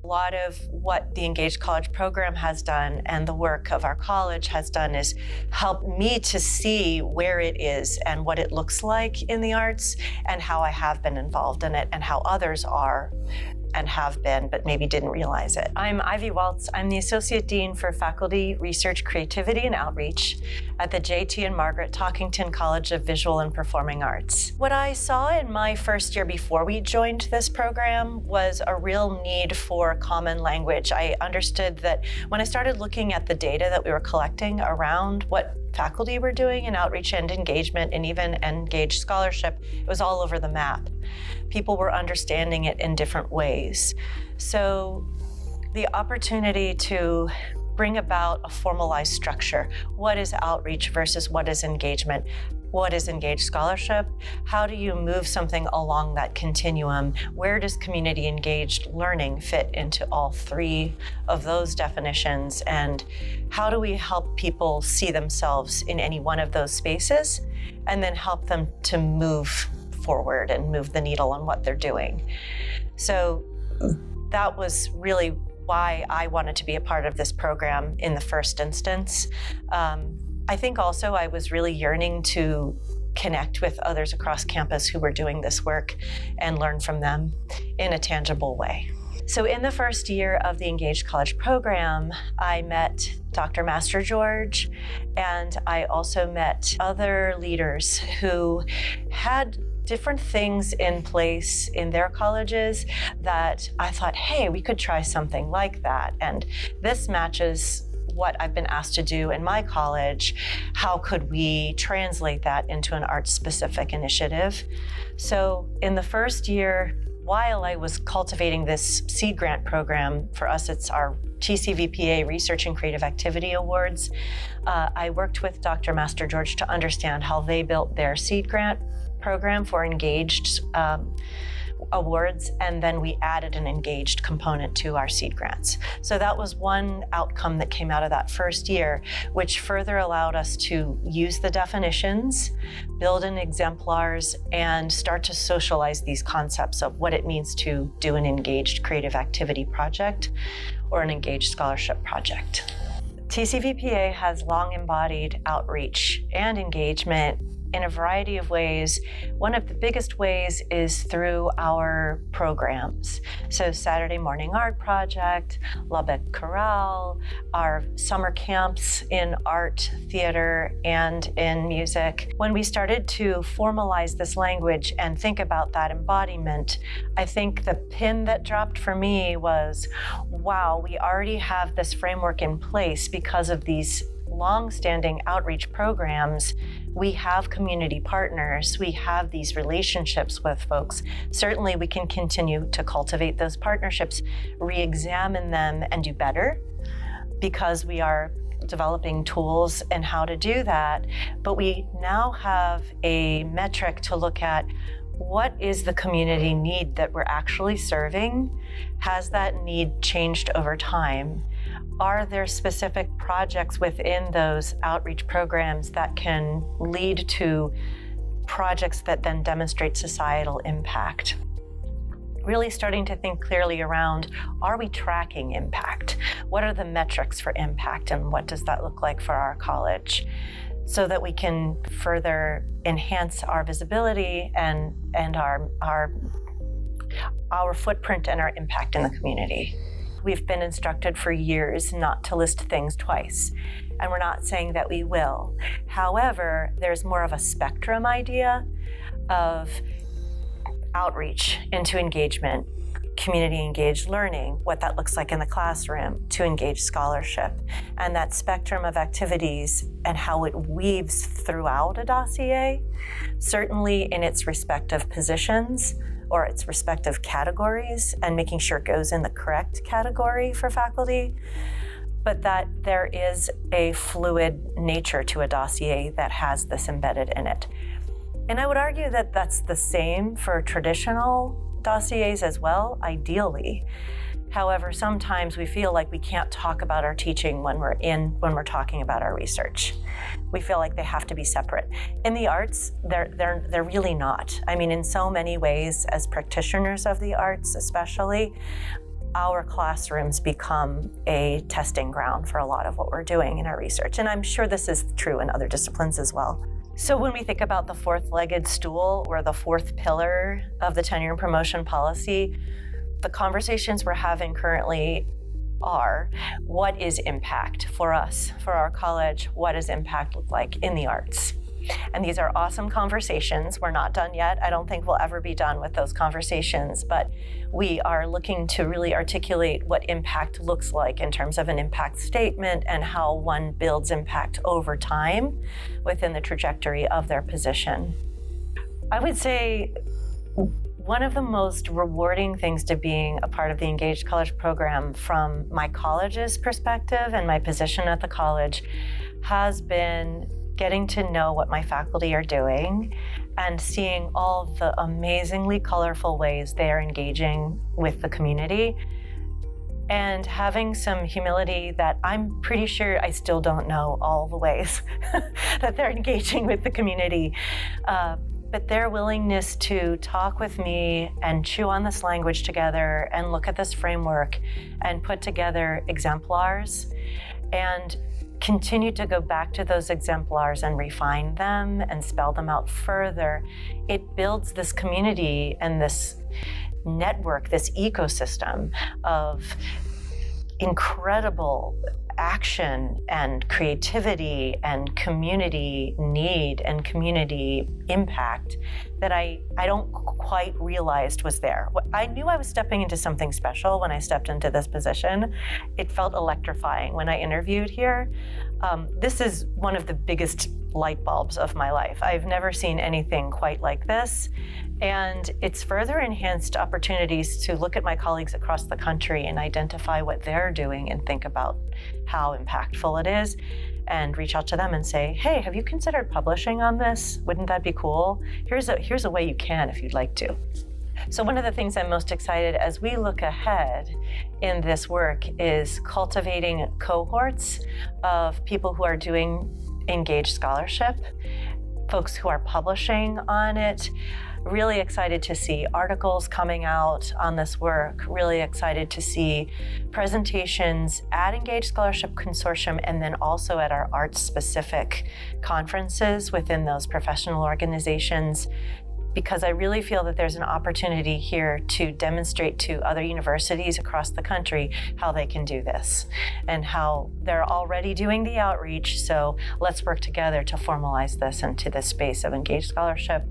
A lot of what the Engaged College program has done and the work of our college has done is help me to see where it is and what it looks like in the arts and how I have been involved in it and how others are and have been, but maybe didn't realize it. I'm Ivy Walz. I'm the Associate Dean for Faculty, Research, Creativity, and Outreach at the J.T. and Margaret Talkington College of Visual and Performing Arts. What I saw in my first year before we joined this program was a real need for common language. I understood that when I started looking at the data that we were collecting around what faculty were doing in outreach and engagement and even engaged scholarship, it was all over the map. People were understanding it in different ways. So the opportunity to bring about a formalized structure. What is outreach versus what is engagement? What is engaged scholarship? How do you move something along that continuum? Where does community engaged learning fit into all three of those definitions? And how do we help people see themselves in any one of those spaces and then help them to move forward and move the needle on what they're doing? So that was really why I wanted to be a part of this program in the first instance. I think also I was really yearning to connect with others across campus who were doing this work and learn from them in a tangible way. So in the first year of the Engaged College program, I met Dr. Master George, and I also met other leaders who had different things in place in their colleges that I thought, hey, we could try something like that. And this matches what I've been asked to do in my college. How could we translate that into an arts-specific initiative? So in the first year, while I was cultivating this seed grant program, for us it's our TCVPA Research and Creative Activity Awards, I worked with Dr. Master George to understand how they built their seed grant program for engaged awards, and then we added an engaged component to our seed grants. So that was one outcome that came out of that first year, which further allowed us to use the definitions, build in exemplars, and start to socialize these concepts of what it means to do an engaged creative activity project or an engaged scholarship project. TCVPA has long embodied outreach and engagement in a variety of ways. One of the biggest ways is through our programs. So Saturday Morning Art Project, Lubbock Chorale, our summer camps in art, theater, and in music. When we started to formalize this language and think about that embodiment, I think the pin that dropped for me was, wow, we already have this framework in place because of these long-standing outreach programs. We have community partners. We have these relationships with folks. Certainly, we can continue to cultivate those partnerships, re-examine them, and do better because we are developing tools and how to do that. But we now have a metric to look at. What is the community need that we're actually serving? Has that need changed over time? Are there specific projects within those outreach programs that can lead to projects that then demonstrate societal impact? Really starting to think clearly around, are we tracking impact? What are the metrics for impact, and what does that look like for our college? So that we can further enhance our visibility and our footprint and our impact in the community. We've been instructed for years not to list things twice, and we're not saying that we will. However, there's more of a spectrum idea of outreach into engagement, community engaged learning, what that looks like in the classroom, to engaged scholarship. And that spectrum of activities and how it weaves throughout a dossier, certainly in its respective positions or its respective categories, and making sure it goes in the correct category for faculty, but that there is a fluid nature to a dossier that has this embedded in it. And I would argue that that's the same for traditional dossiers as well, ideally. However, sometimes we feel like we can't talk about our teaching when we're talking about our research. We feel like they have to be separate. In the arts, they're really not. I mean, in so many ways, as practitioners of the arts especially, our classrooms become a testing ground for a lot of what we're doing in our research. And I'm sure this is true in other disciplines as well. So when we think about the fourth-legged stool, or the fourth pillar of the tenure and promotion policy, the conversations we're having currently are, what is impact for us, for our college? What does impact look like in the arts? And these are awesome conversations. We're not done yet. I don't think we'll ever be done with those conversations, but we are looking to really articulate what impact looks like in terms of an impact statement and how one builds impact over time within the trajectory of their position. I would say one of the most rewarding things to being a part of the Engaged College program from my college's perspective and my position at the college has been getting to know what my faculty are doing and seeing all the amazingly colorful ways they are engaging with the community, and having some humility that I'm pretty sure I still don't know all the ways that they're engaging with the community. But their willingness to talk with me and chew on this language together and look at this framework and put together exemplars and continue to go back to those exemplars and refine them and spell them out further, it builds this community and this network, this ecosystem of incredible action and creativity and community need and community impact that I don't quite realized was there. I knew I was stepping into something special when I stepped into this position. It felt electrifying when I interviewed here. This is one of the biggest light bulbs of my life. I've never seen anything quite like this. And it's further enhanced opportunities to look at my colleagues across the country and identify what they're doing and think about how impactful it is, and reach out to them and say, hey, have you considered publishing on this? Wouldn't that be cool? Here's a way you can if you'd like to. So one of the things I'm most excited as we look ahead in this work is cultivating cohorts of people who are doing engaged scholarship, folks who are publishing on it. Really excited to see articles coming out on this work, really excited to see presentations at Engaged Scholarship Consortium and then also at our arts-specific conferences within those professional organizations, because I really feel that there's an opportunity here to demonstrate to other universities across the country how they can do this and how they're already doing the outreach. So let's work together to formalize this into the space of engaged scholarship,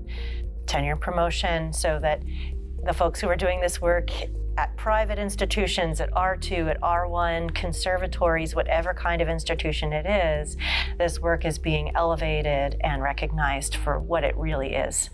tenure promotion, so that the folks who are doing this work at private institutions, at R2, at R1, conservatories, whatever kind of institution it is, this work is being elevated and recognized for what it really is.